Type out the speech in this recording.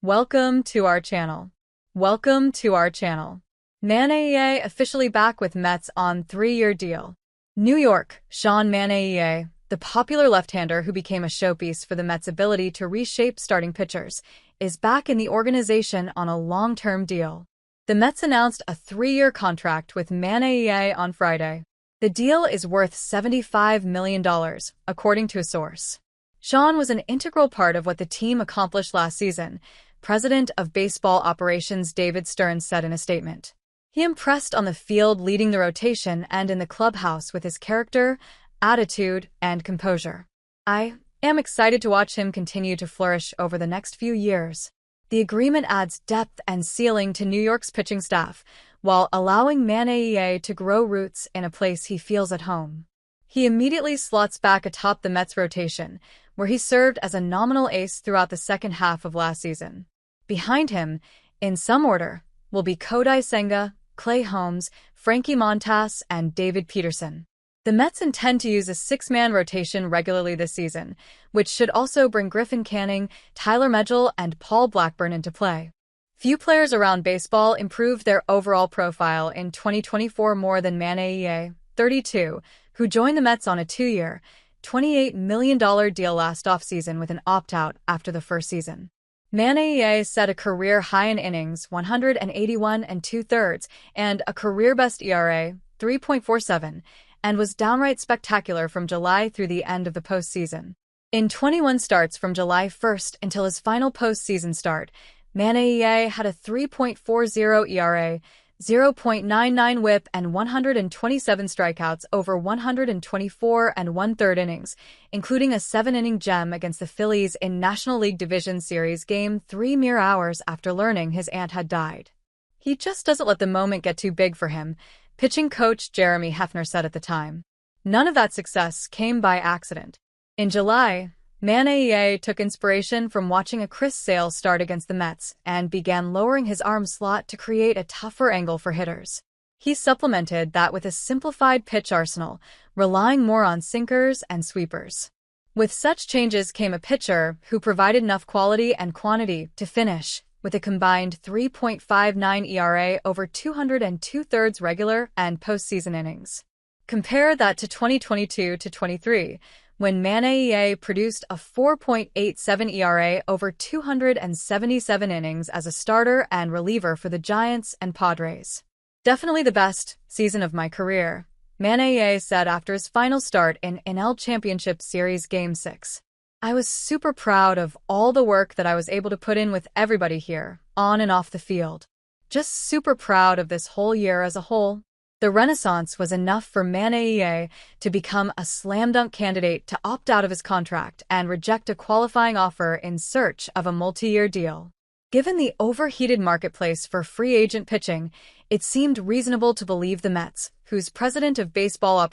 Welcome to our channel. Welcome to our channel. Manaea officially back with Mets on 3-year deal. New York, Sean Manaea, the popular left-hander who became a showpiece for the Mets' ability to reshape starting pitchers, is back in the organization on a long-term deal. The Mets announced a 3-year contract with Manaea on Friday. The deal is worth $75 million, according to a source. Sean was an integral part of what the team accomplished last season, President of Baseball Operations David Stearns said in a statement. He impressed on the field leading the rotation and in the clubhouse with his character, attitude, and composure. I am excited to watch him continue to flourish over the next few years. The agreement adds depth and ceiling to New York's pitching staff, while allowing Manaea to grow roots in a place he feels at home. He immediately slots back atop the Mets' rotation, where he served as a nominal ace throughout the second half of last season. Behind him, in some order, will be Kodai Senga, Clay Holmes, Frankie Montas, and David Peterson. The Mets intend to use a 6-man rotation regularly this season, which should also bring Griffin Canning, Tyler Megill, and Paul Blackburn into play. Few players around baseball improved their overall profile in 2024 more than Manaea, 32, who joined the Mets on a 2-year, $28 million deal last offseason with an opt-out after the first season. Manaea set a career high in innings, 181 2/3, and a career-best ERA, 3.47, and was downright spectacular from July through the end of the postseason. In 21 starts from July 1st until his final postseason start, Manaea had a 3.40 ERA, 0.99 WHIP, and 127 strikeouts over 124 1/3 innings, including a 7-inning gem against the Phillies in National League Division Series Game 3 mere hours after learning his aunt had died. He just doesn't let the moment get too big for him, pitching coach Jeremy Hefner said at the time. None of that success came by accident. In July, Manaea took inspiration from watching a Chris Sale start against the Mets and began lowering his arm slot to create a tougher angle for hitters. He supplemented that with a simplified pitch arsenal, relying more on sinkers and sweepers. With such changes came a pitcher who provided enough quality and quantity to finish, with a combined 3.59 ERA over 202/3 regular and postseason innings. Compare that to 2022 to 23, when Manaea produced a 4.87 ERA over 277 innings as a starter and reliever for the Giants and Padres. Definitely the best season of my career, Manaea said after his final start in NL Championship Series Game 6. I was super proud of all the work that I was able to put in with everybody here, on and off the field. Just super proud of this whole year as a whole. The renaissance was enough for Manaea to become a slam-dunk candidate to opt out of his contract and reject a qualifying offer in search of a multi-year deal. Given the overheated marketplace for free agent pitching, it seemed reasonable to believe the Mets, whose president of baseball operations